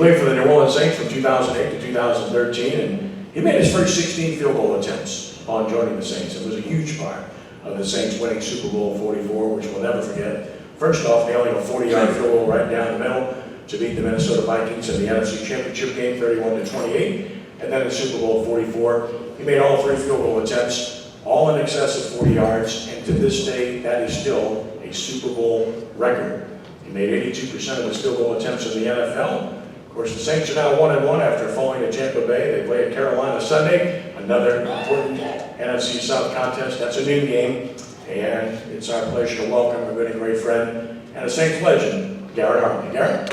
Played for the New Orleans Saints from 2008 to 2013, and he made his first 16 field goal attempts upon joining the Saints. It was a huge part of the Saints winning Super Bowl 44, which we'll never forget. First off, nailing a 40-yard field goal right down the middle to beat the Minnesota Vikings in the NFC Championship game, 31-28. And then in Super Bowl 44, he made all 3 field goal attempts, all in excess of 40 yards, and to this day, that is still a Super Bowl record. He made 82% of his field goal attempts in the NFL. Of course, the Saints are now 1-1 after falling to Tampa Bay. They play at Carolina Sunday, another important NFC South contest. That's a noon game, and it's our pleasure to welcome a good and great friend and a Saints legend, Garrett Hartley. Garrett.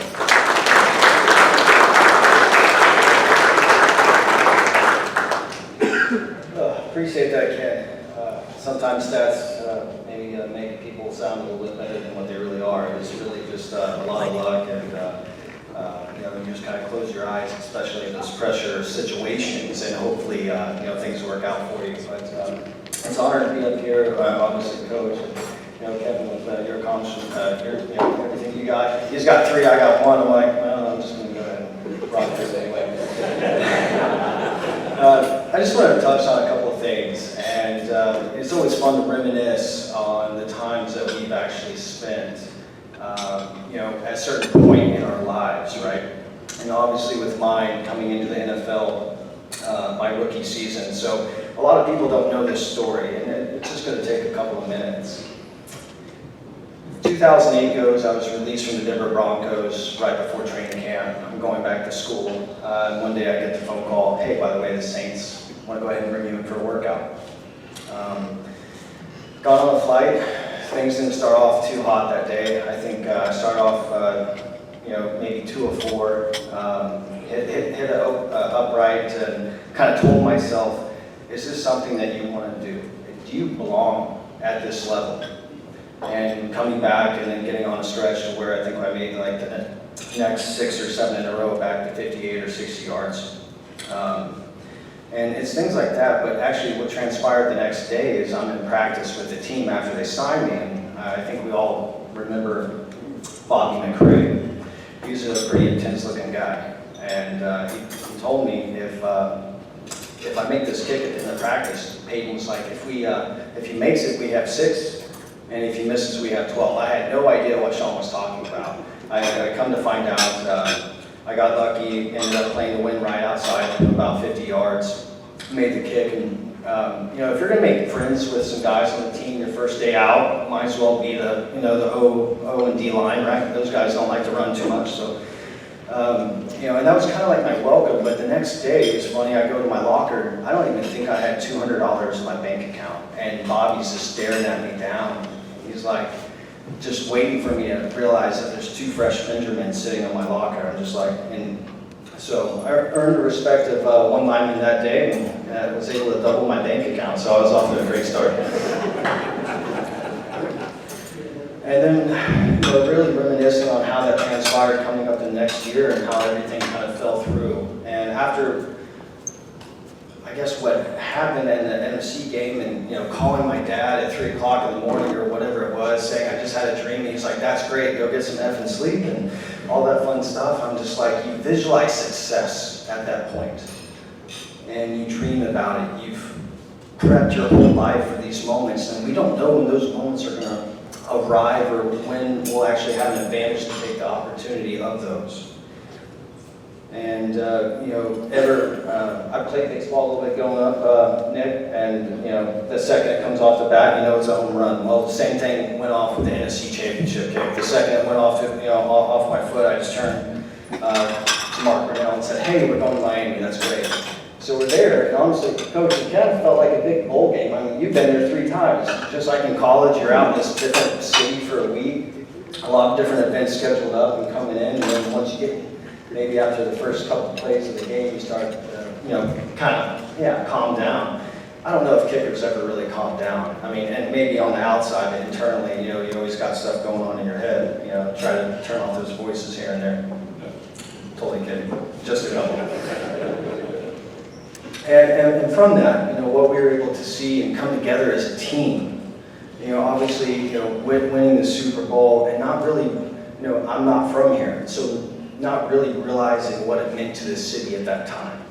Appreciate that, Ken. Sometimes stats maybe make people sound a little bit better than what they really are. It's really just a lot of luck, and you just kind of close your eyes, especially in those pressure situations, and hopefully things work out for you. But it's an honor to be up here. Obviously, Coach, Kevin, with your accomplishment, everything you got. He's got 3, I got 1. I'm like, well, I'm just going to go ahead and rock this anyway. I just want to touch on a couple of things, and it's always fun to reminisce on the times that we've actually spent, at a certain point in our lives, right? And obviously with mine coming into the NFL, my rookie season, so a lot of people don't know this story, and it's just going to take a couple of minutes. 2008 goes, I was released from the Denver Broncos right before training camp. I'm going back to school. One day I get the phone call, hey, by the way, the Saints want to go ahead and bring you in for a workout. Got on a flight. Things didn't start off too hot that day. I think I started off, maybe 2 of 4. Hit an upright and kind of told myself, is this something that you want to do? Do you belong at this level? And coming back and then getting on a stretch to where I think I made like the next 6 or 7 in a row back to 58 or 60 yards. And it's things like that, but actually what transpired the next day is I'm in practice with the team after they signed me, and I think we all remember Bobby McCray. He's a pretty intense looking guy, and he told me if I make this kick at the end of practice, Peyton was like, if he makes it, we have 6. And if he misses, we have 12. I had no idea what Sean was talking about. I come to find out, I got lucky, ended up playing the wind right outside, about 50 yards, made the kick. And if you're going to make friends with some guys on the team your first day out, might as well be the O and D line, right? Those guys don't like to run too much, so. And that was kind of like my welcome. But the next day, it's funny. I go to my locker. I don't even think I had $200 in my bank account, and Bobby's just staring at me down. He's like, just waiting for me to realize that there's 2 fresh Benjamins sitting in my locker. I'm just like, and so I earned the respect of one lineman that day, and was able to double my bank account. So I was off to a great start. And then, really reminiscing on how that transpired coming up the next year and how everything kind of fell through. And after, I guess what happened in the NFC game, and calling my dad at 3 o'clock in the morning or whatever it was, saying I just had a dream, and he's like, that's great, go get some effing sleep and all that fun stuff. I'm just like, you visualize success at that point, and you dream about it. You've prepped your whole life for these moments, and we don't know when those moments are going to arrive or when we'll actually have an advantage to take the opportunity of those. And I played baseball a little bit going up, Nick, and the second it comes off the bat, it's a home run. Well, the same thing went off with the NFC Championship kick. The second it went off off my foot, I just turned to Mark Brunell and said, hey, we're going to Miami, that's great. So we're there, and honestly, Coach, it kind of felt like a big bowl game. I mean, you've been there 3 times. Just like in college, you're out in this different city for a week, a lot of different events scheduled up and coming in, and then once you get, maybe after the first couple plays of the game, you start, calm down. I don't know if kickers ever really calm down. I mean, and maybe on the outside, but internally, you always got stuff going on in your head. Try to turn off those voices here and there. Totally kidding. Just a couple. And from that, what we were able to see and come together as a team, obviously, winning the Super Bowl and not really, I'm not from here. So not really realizing what it meant to the city at that time.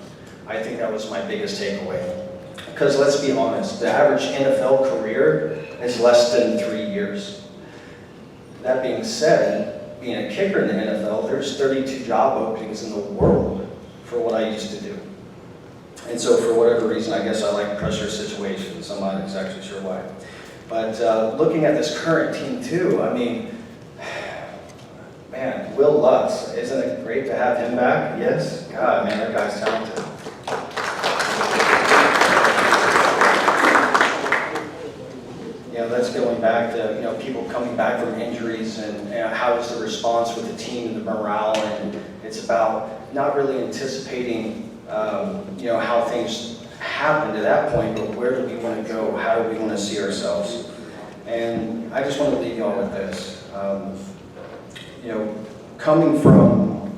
I think that was my biggest takeaway. Because let's be honest, the average NFL career is less than 3 years. That being said, being a kicker in the NFL, there's 32 job openings in the world for what I used to do. And so for whatever reason, I guess I like pressure situations. I'm not exactly sure why. But looking at this current team too, I mean, man, Will Lutz, isn't it great to have him back? Yes? God, man, that guy's talented. You know, that's going back to, you know, people coming back from injuries and how is the response with the team and the morale, and it's about not really anticipating, you know, how things happen to that point, but where do we want to go? How do we want to see ourselves? And I just want to leave you all with this. You know, coming from,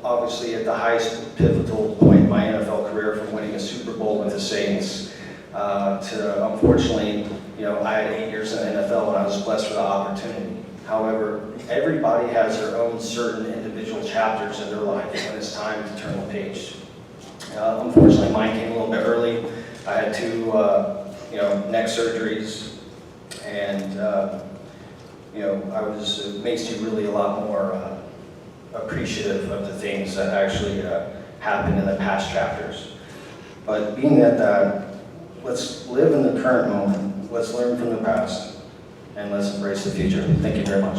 obviously, at the highest pivotal point in my NFL career, from winning a Super Bowl with the Saints, to unfortunately, you know, I had 8 years in the NFL and I was blessed with the opportunity. However, everybody has their own certain individual chapters in their life when it's time to turn the page. Unfortunately, mine came a little bit early. I had 2, you know, neck surgeries, and you know, it makes you really a lot more appreciative of the things that actually happened in the past chapters. But being that, let's live in the current moment, let's learn from the past, and let's embrace the future. Thank you very much.